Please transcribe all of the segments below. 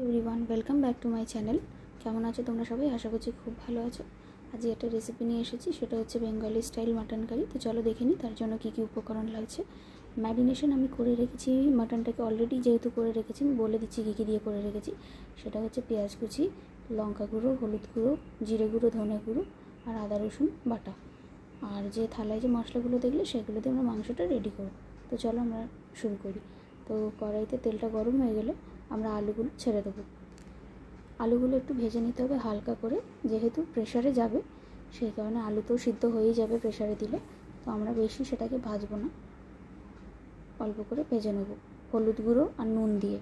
Everyone, welcome back to my channel. কেমন আছো তোমরা সবাই? আশা করছি খুব ভালো আছো। আজ একটা রেসিপি নিয়ে এসেছি, সেটা হচ্ছে বেঙ্গলি স্টাইল মাটন কারি। তো চলো দেখে নিই তার জন্য কী কী উপকরণ লাগছে। ম্যারিনেশন আমি করে রেখেছি মাটনটাকে অলরেডি, যেহেতু করে রেখেছি আমি বলে দিচ্ছি কী কী দিয়ে করে রেখেছি। সেটা হচ্ছে পেঁয়াজ কুচি, লঙ্কা গুঁড়ো, হলুদ গুঁড়ো, জিরে গুঁড়ো, ধনে গুঁড়ো আর আদা রসুন বাটা। আর যে থালায় যে মশলাগুলো দেখলে সেগুলো দিয়ে আমরা মাংসটা রেডি করব। তো চলো আমরা শুরু করি। তো কড়াইতে তেলটা গরম হয়ে গেলে আমরা আলুগুলো ছেড়ে দেবো। আলুগুলো একটু ভেজে নিতে হবে হালকা করে, যেহেতু প্রেসারে যাবে সেই কারণে আলু তো সিদ্ধ হয়েই যাবে প্রেসারে দিলে। তো আমরা বেশি সেটাকে ভাজবো না, অল্প করে ভেজে নেব হলুদ গুঁড়ো আর নুন দিয়ে।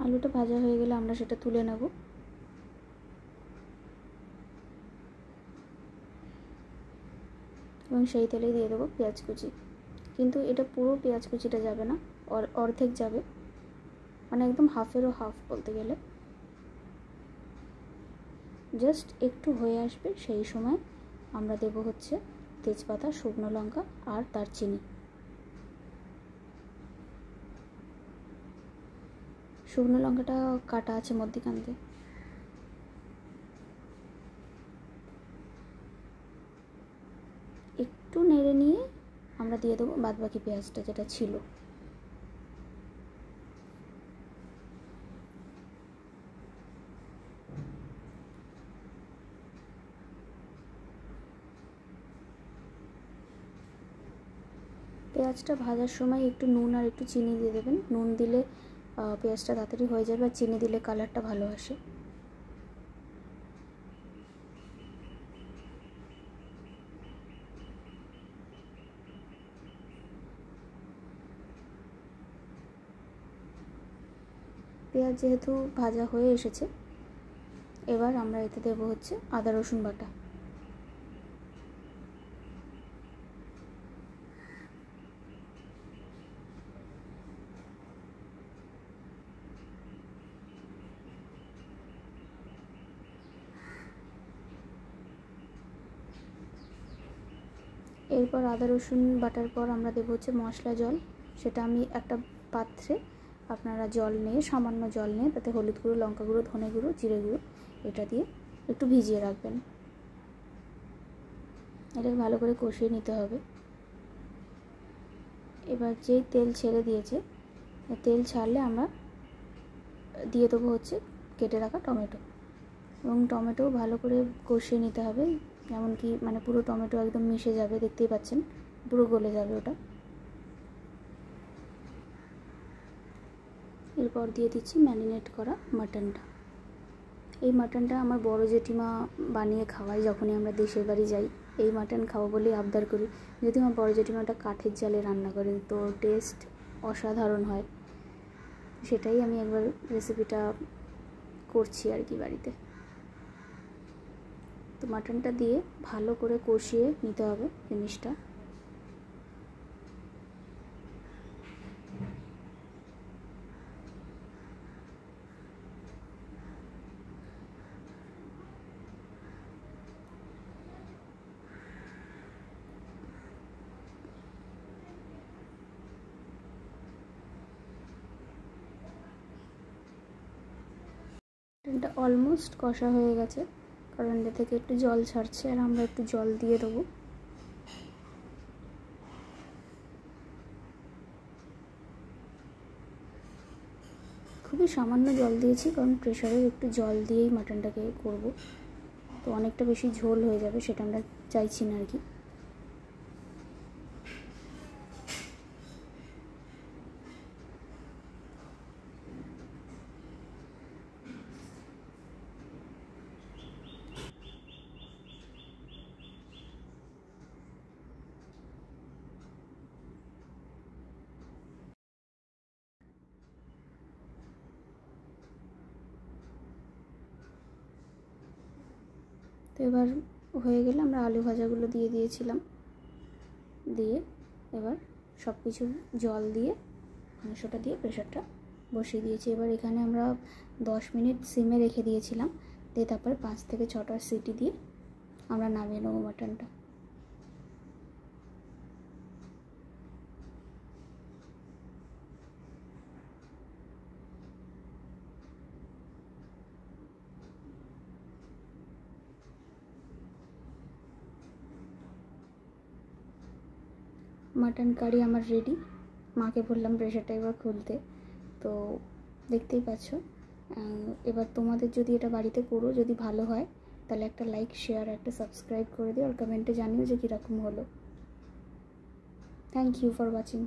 আলুটা ভাজা হয়ে গেলে আমরা সেটা তুলে নেব। এবং সেই তেলেই দিয়ে দেবো পেঁয়াজ কুচি। কিন্তু এটা পুরো পেঁয়াজ কুচিটা যাবে না, অর্ধেক যাবে, মানে একদম হাফেরও হাফ বলতে গেলে। জাস্ট একটু হয়ে আসবে সেই সময় আমরা দেব হচ্ছে তেজপাতা, শুকনো লঙ্কা আর দারচিনি। শুকনো লঙ্কাটা কাটা আছে মধ্যিখানতে। একটু নেড়ে নিয়ে আমরা দিয়ে দেবো বাদবাকি পেঁয়াজটা যেটা ছিল। পেঁয়াজটা ভাজার সময় একটু নুন আর একটু চিনি দিয়ে দেবেন। নুন দিলে পেঁয়াজটা তাড়াতাড়ি হয়ে যাবে, আর চিনি দিলে কালারটা ভালো আসে। পেঁয়াজ যেহেতু ভাজা হয়ে এসেছে, এবার আমরা এতে দেবো হচ্ছে আদা রসুন বাটা। এরপর আদা রসুন বাটার পর আমরা দেবো হচ্ছে মশলা জল। সেটা আমি একটা পাত্রে, আপনারা জল নিয়ে, সামান্য জল নিয়ে তাতে হলুদ গুঁড়ো, লঙ্কা গুঁড়ো, ধনে গুঁড়ো, জিরে গুঁড়ো এটা দিয়ে একটু ভিজিয়ে রাখবেন। এটাকে ভালো করে কষিয়ে নিতে হবে। এবার যেই তেল ছেড়ে দিয়েছে, তেল ছাড়লে আমরা দিয়ে দেবো হচ্ছে কেটে রাখা টমেটো। এবং টমেটো ভালো করে কষিয়ে নিতে হবে, এমনকি মানে পুরো টমেটো একদম মিশে যাবে, দেখতেই পাচ্ছেন পুরো গলে যাবে ওটা। এরপর দিয়ে দিচ্ছি ম্যারিনেট করা মাটনটা। এই মাটনটা আমার বড় জেঠিমা বানিয়ে খাওয়ায় যখনই আমরা দেশের বাড়ি যাই। এই মাটন খাবো বলেই আবদার করি। যদি আমার বড় জেঠিমাটা কাঠের জালে রান্না করে, তো টেস্ট অসাধারণ হয়। সেটাই আমি একবার রেসিপিটা করছি আর কি বাড়িতে। তো মাটনটা দিয়ে ভালো করে কষিয়ে নিতে হবে জিনিসটা। এটা অলমোস্ট কষা হয়ে গেছে, কারণ এটা থেকে একটু জল ছাড়ছে, আর আমরা একটু জল দিয়ে দেবো। খুবই সামান্য জল দিয়েছি, কারণ প্রেশারে একটু জল দিয়েই মাটনটাকে করব। তো অনেকটা বেশি ঝোল হয়ে যাবে, সেটা আমরা চাইছি না আর কি। তো এবার হয়ে গেলে আমরা আলু ভাজাগুলো দিয়ে দিয়েছিলাম, দিয়ে এবার সব কিছু জল দিয়ে মাংসটা দিয়ে প্রেশারটা বসিয়ে দিয়েছি। এবার এখানে আমরা 10 মিনিট সিমে রেখে দিয়েছিলাম, দিয়ে তারপর 5 থেকে 6টা সিটি দিয়ে আমরা নামিয়ে নেবো মাটনটা। মাটন কারি আমার রেডি। মাকে বললাম প্রেশারটা এবার খুলতে, তো দেখতেই পাচ্ছ। এবার তোমাদের যদি এটা বাড়িতে করো, যদি ভালো হয় তাহলে একটা লাইক, শেয়ার, একটা সাবস্ক্রাইব করে দিও, আর কমেন্টে জানিও যে কীরকম হলো। Thank you for watching.